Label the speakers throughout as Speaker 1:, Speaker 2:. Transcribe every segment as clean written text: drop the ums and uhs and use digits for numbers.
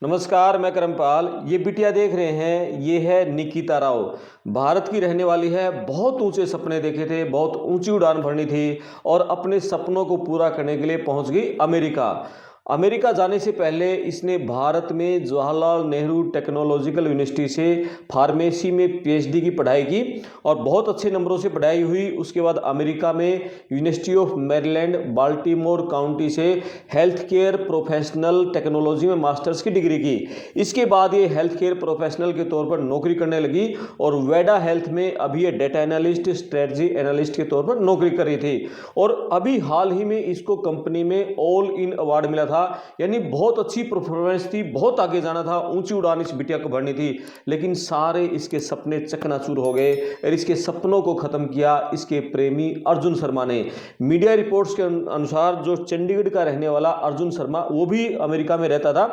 Speaker 1: नमस्कार, मैं करमपाल। ये बिटिया देख रहे हैं, ये है निकिता राव। भारत की रहने वाली है। बहुत ऊंचे सपने देखे थे, बहुत ऊंची उड़ान भरनी थी और अपने सपनों को पूरा करने के लिए पहुंच गई अमेरिका। अमेरिका जाने से पहले इसने भारत में जवाहरलाल नेहरू टेक्नोलॉजिकल यूनिवर्सिटी से फार्मेसी में पीएचडी की पढ़ाई की और बहुत अच्छे नंबरों से पढ़ाई हुई। उसके बाद अमेरिका में university of Maryland Baltimore county से हेल्थ केयर प्रोफेशनल टेक्नोलॉजी में मास्टर्स की डिग्री की। इसके बाद ये हेल्थ केयर प्रोफेशनल के तौर पर नौकरी करने लगी और वेडा हेल्थ में अभी ये डेटा एनालिस्ट स्ट्रेटजी एनालिस्ट के तौर पर नौकरी कर रही थी। और अभी हाल ही में इसको कंपनी में ऑल इन अवार्ड मिला था। यानी बहुत अच्छी परफॉर्मेंस थी, बहुत आगे जाना था, ऊंची उड़ान इस बिटिया को भरनी थी। लेकिन सारे इसके सपने चकनाचूर हो गए और इसके सपनों को खत्म किया इसके प्रेमी अर्जुन शर्मा ने। मीडिया रिपोर्ट्स के अनुसार जो चंडीगढ़ का रहने वाला अर्जुन शर्मा, वो भी अमेरिका में रहता था,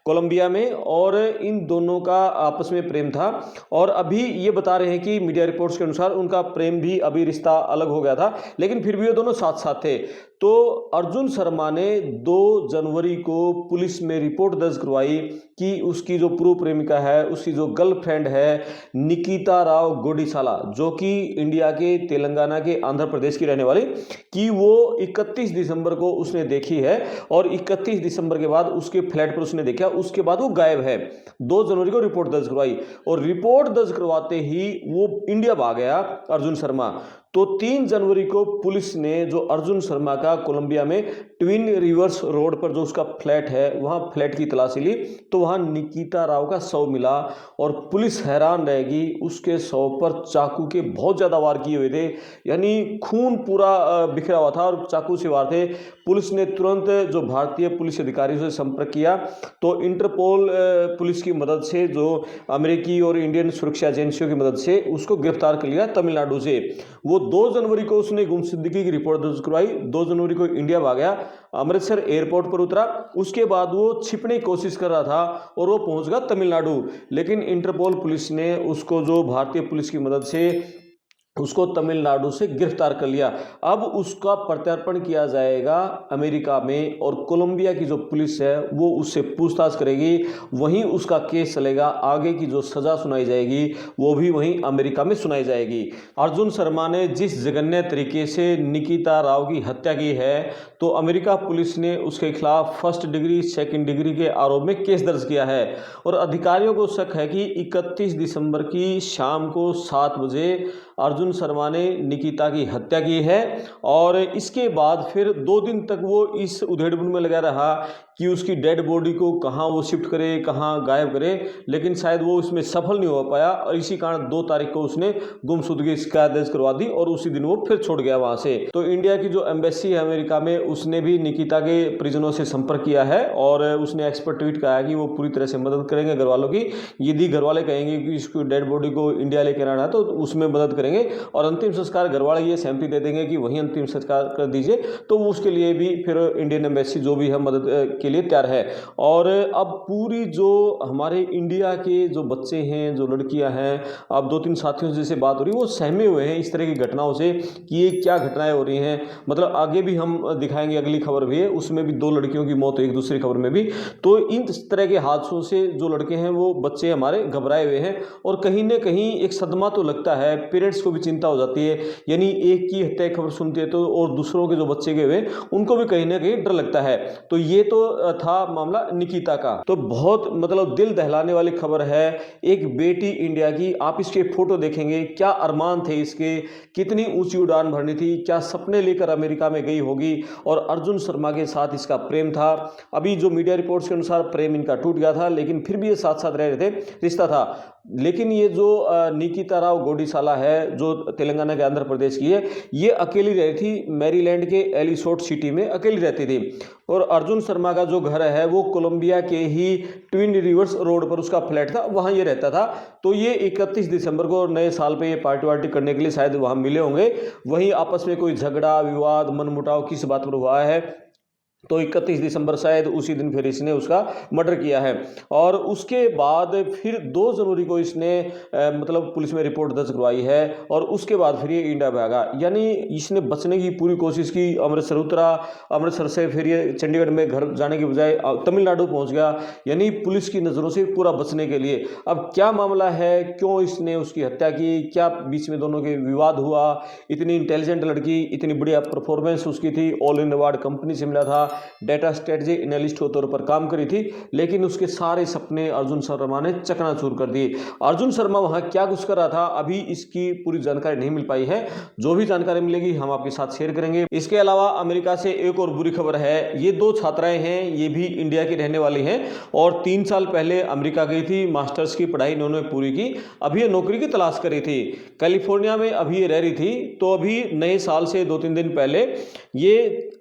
Speaker 1: कोलंबिया में, और इन दोनों का आपस में प्रेम था। और अभी ये बता रहे हैं कि मीडिया रिपोर्ट्स के अनुसार उनका प्रेम भी, अभी रिश्ता अलग हो गया था, लेकिन फिर भी ये दोनों साथ साथ थे। तो अर्जुन शर्मा ने 2 जनवरी को पुलिस में रिपोर्ट दर्ज करवाई कि उसकी जो पूर्व प्रेमिका है, उसकी जो गर्लफ्रेंड है निकिता राव गोडीसाला, जो कि इंडिया के तेलंगाना के आंध्र प्रदेश की रहने वाली, कि वो 31 दिसंबर को उसने देखी है और 31 दिसंबर के बाद उसके फ्लैट पर उसने देखा, उसके बाद वो गायब है। 2 जनवरी को रिपोर्ट दर्ज करवाई और रिपोर्ट दर्ज करवाते ही वो इंडिया भाग गया अर्जुन शर्मा। तो 3 जनवरी को पुलिस ने जो अर्जुन शर्मा का कोलंबिया में ट्विन रिवर्स रोड पर जो उसका फ्लैट है, वहां फ्लैट की तलाशी ली तो वहां निकिता राव का शव मिला। और पुलिस हैरान रहेगी, उसके शव पर चाकू के बहुत ज्यादा वार किए हुए थे, यानी खून पूरा बिखरा हुआ था और चाकू से वार थे। पुलिस ने तुरंत जो भारतीय पुलिस अधिकारियों से संपर्क किया तो इंटरपोल पुलिस की मदद से, जो अमेरिकी और इंडियन सुरक्षा एजेंसियों की मदद से उसको गिरफ्तार कर लिया तमिलनाडु से। वो 2 जनवरी को उसने गुमशुदगी की रिपोर्ट दर्ज करवाई। 2 जनवरी को इंडिया भाग गया, अमृतसर एयरपोर्ट पर उतरा। उसके बाद वो छिपने की कोशिश कर रहा था और वो पहुंच गया तमिलनाडु। लेकिन इंटरपोल पुलिस ने उसको, जो भारतीय पुलिस की मदद से, उसको तमिलनाडु से गिरफ्तार कर लिया। अब उसका प्रत्यर्पण किया जाएगा अमेरिका में और कोलंबिया की जो पुलिस है वो उससे पूछताछ करेगी, वहीं उसका केस चलेगा। आगे की जो सजा सुनाई जाएगी वो भी वहीं अमेरिका में सुनाई जाएगी। अर्जुन शर्मा ने जिस जघन्य तरीके से निकिता राव की हत्या की है, तो अमेरिका पुलिस ने उसके खिलाफ फर्स्ट डिग्री सेकेंड डिग्री के आरोप में केस दर्ज किया है। और अधिकारियों को शक है कि 31 दिसंबर की शाम को 7 बजे अर्जुन शर्मा ने निकिता की हत्या की है। और इसके बाद फिर 2 दिन तक वो इस उधेड़बुन में लगा रहा कि उसकी डेड बॉडी को कहाँ वो शिफ्ट करे, कहाँ गायब करे, लेकिन शायद वो इसमें सफल नहीं हो पाया। और इसी कारण 2 तारीख को उसने गुमशुदगी शिकायत दर्ज करवा दी और उसी दिन वो फिर छोड़ गया वहां से। तो इंडिया की जो एम्बेसी है अमेरिका में, उसने भी निकिता के परिजनों से संपर्क किया है और उसने एक्सपर्ट ट्वीट कहा है कि वो पूरी तरह से मदद करेंगे घर वालों की। यदि घर वाले कहेंगे कि इसको डेड बॉडी को इंडिया लेकर आना है तो उसमें मदद करेंगे और अंतिम संस्कार घर वाले ये सहमति दे देंगे कि वहीं अंतिम संस्कार कर दीजिए, तो उसके लिए भी फिर इंडियन एम्बेसी जो भी है मदद के लिए तैयार है। और अब पूरी जो हमारे इंडिया के जो बच्चे हैं, जो लड़कियां हैं, अब 2-3 साथियों से जैसे बात हो रही है, वो सहमे हुए हैं इस तरह की घटनाओं से कि ये क्या घटनाएं हो रही हैं। मतलब आगे भी हम दिखाएंगे, अगली खबर भी है, उसमें भी 2 लड़कियों की मौत हुई एक दूसरी खबर में भी। तो इन तरह के हादसों से जो लड़के हैं, वो बच्चे हमारे घबराए हुए हैं और कहीं ना कहीं एक सदमा तो लगता है, पेरेंट्स को भी चिंता हो जाती है। यानी एक की हत्या की खबर सुनते हैं तो और दूसरों के जो बच्चे गए हुए उनको भी कहीं ना कहीं डर लगता है। तो ये तो था मामला निकिता का। तो बहुत मतलब दिल दहलाने वाली खबर है, एक बेटी इंडिया की। आप इसके फोटो देखेंगे, क्या अरमान थे इसके, कितनी ऊंची उड़ान भरनी थी, क्या सपने लेकर अमेरिका में गई होगी। और अर्जुन शर्मा के साथ इसका प्रेम था। अभी जो मीडिया रिपोर्ट्स के अनुसार प्रेम इनका टूट गया था, लेकिन फिर भी ये साथ साथ रह रहे थे, रिश्ता था। लेकिन ये जो निकिता राव गोडीसाला है, जो तेलंगाना के आंध्र प्रदेश की है, ये अकेली रहती थी, मैरीलैंड के एलिसोट सिटी में अकेली रहती थी। और अर्जुन शर्मा का जो घर है वो कोलंबिया के ही ट्विन रिवर्स रोड पर उसका फ्लैट था, वहां ये रहता था। तो ये 31 दिसंबर को नए साल पे ये पार्टी वार्टी करने के लिए शायद वहां मिले होंगे। वहीं आपस में कोई झगड़ा विवाद मनमुटाव किस बात पर हुआ है तो 31 दिसंबर शायद उसी दिन फिर इसने उसका मर्डर किया है। और उसके बाद फिर 2 जनवरी को इसने मतलब पुलिस में रिपोर्ट दर्ज करवाई है और उसके बाद फिर ये इंडिया भागा। यानी इसने बचने की पूरी कोशिश की, अमृतसर उतरा, अमृतसर से फिर ये चंडीगढ़ में घर जाने के बजाय तमिलनाडु पहुंच गया, यानी पुलिस की नज़रों से पूरा बचने के लिए। अब क्या मामला है, क्यों इसने उसकी हत्या की, क्या बीच में दोनों के विवाद हुआ? इतनी इंटेलिजेंट लड़की, इतनी बढ़िया परफॉर्मेंस उसकी थी, ऑल इन अवार्ड कंपनी से मिला था, डेटा स्ट्रेटजी एनालिस्ट के तौर पर काम करी थी, लेकिन उसके सारे सपने अर्जुन शर्मा ने चकनाचूर कर दिए। अर्जुन शर्मा वहां क्या कुछ कर रहा था, अभी इसकी पूरी जानकारी नहीं मिल पाई है। जो भी जानकारी मिलेगी हम आपके साथ शेयर करेंगे। इसके अलावा अमेरिका से एक और बुरी खबर है। ये 2 छात्राएं हैं, ये भी इंडिया की रहने वाली हैं और 3 साल पहले अमेरिका गई थी, मास्टर्स की पढ़ाई इन्होंने पूरी की, अभी ये नौकरी की तलाश करी थी, कैलिफोर्निया में अभी ये रह रही थी। तो अभी नए साल से 2-3 दिन पहले ये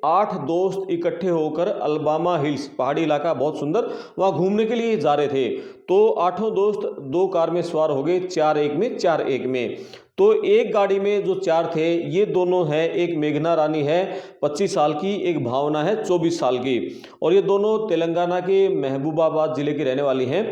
Speaker 1: 8 दोस्त इकट्ठे होकर अल्बामा हिल्स, पहाड़ी इलाका बहुत सुंदर, वहां घूमने के लिए जा रहे थे। तो 8 दोस्त 2 कार में सवार हो गए, 4 एक में 4 एक में। तो एक गाड़ी में जो 4 थे, ये दोनों हैं, एक मेघना रानी है 25 साल की, एक भावना है 24 साल की, और ये दोनों तेलंगाना के महबूबाबाद जिले की रहने वाली हैं।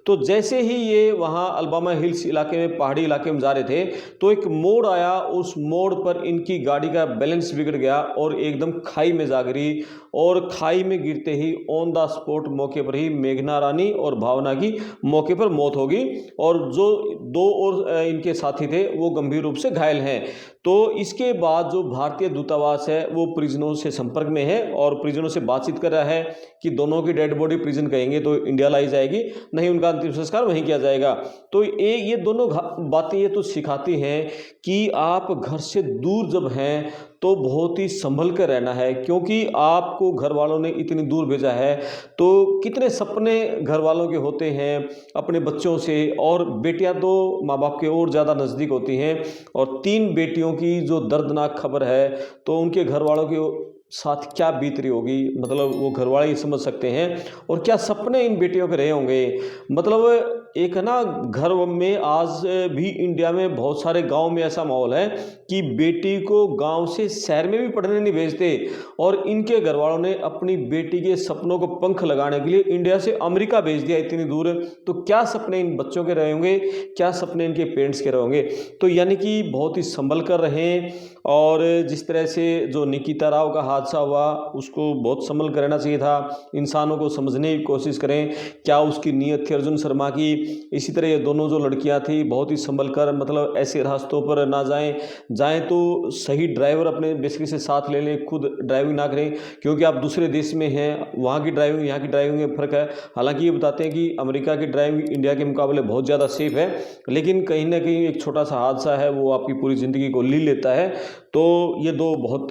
Speaker 1: तो जैसे ही ये वहाँ अल्बामा हिल्स इलाके में, पहाड़ी इलाके में जा रहे थे, तो एक मोड़ आया, उस मोड़ पर इनकी गाड़ी का बैलेंस बिगड़ गया और एकदम खाई में जा गिरी, और खाई में गिरते ही ऑन द स्पॉट मौके पर ही मेघना रानी और भावना की मौके पर मौत हो गई, और जो 2 और इनके साथी थे वो गंभीर रूप से घायल हैं। तो इसके बाद जो भारतीय दूतावास है वो प्रिजनों से संपर्क में है और प्रिजनों से बातचीत कर रहा है कि दोनों की डेड बॉडी प्रिजन कहेंगे तो इंडिया लाई जाएगी, नहीं उनका अंतिम संस्कार वहीं किया जाएगा। तो ये दोनों बातें ये तो सिखाती हैं कि आप घर से दूर जब हैं तो बहुत ही संभल कर रहना है, क्योंकि आपको घर वालों ने इतनी दूर भेजा है। तो कितने सपने घर वालों के होते हैं अपने बच्चों से, और बेटियां तो माँ बाप के और ज़्यादा नज़दीक होती हैं, और 3 बेटियों की जो दर्दनाक खबर है, तो उनके घर वालों के साथ क्या बीत रही होगी, मतलब वो घर वाले ही समझ सकते हैं, और क्या सपने इन बेटियों के रहे होंगे। मतलब एक है ना, घर में आज भी इंडिया में बहुत सारे गांव में ऐसा माहौल है कि बेटी को गांव से शहर में भी पढ़ने नहीं भेजते, और इनके घर वालों ने अपनी बेटी के सपनों को पंख लगाने के लिए इंडिया से अमेरिका भेज दिया इतनी दूर। तो क्या सपने इन बच्चों के रहे होंगे, क्या सपने इनके पेरेंट्स के रहे होंगे। तो यानी कि बहुत ही संभल कर रहें, और जिस तरह से जो निकिता राव का हादसा हुआ उसको बहुत संभल कर रहना चाहिए था, इंसानों को समझने की कोशिश करें क्या उसकी नीयत थी अर्जुन शर्मा की। इसी तरह ये दोनों जो लड़कियां थी बहुत ही संभल कर, मतलब ऐसे रास्तों पर ना जाएं तो सही ड्राइवर अपने बेसिकली से साथ ले लें, खुद ड्राइविंग ना करें, क्योंकि आप दूसरे देश में हैं, वहाँ की ड्राइविंग यहाँ की ड्राइविंग में फ़र्क है। हालांकि ये बताते हैं कि अमेरिका की ड्राइविंग इंडिया के मुकाबले बहुत ज़्यादा सेफ है, लेकिन कहीं ना कहीं एक छोटा सा हादसा है वो आपकी पूरी ज़िंदगी को ली लेता है। तो ये 2 बहुत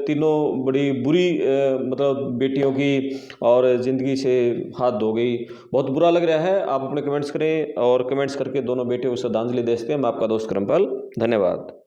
Speaker 1: तीनों बड़ी बुरी मतलब बेटियों की और ज़िंदगी से हाथ धो गई। बहुत बुरा लग रहा है। आप अपने कमेंट्स करें और कमेंट्स करके दोनों बेटियों को श्रद्धांजलि दे सकते हैं। मैं आपका दोस्त करमपाल, धन्यवाद।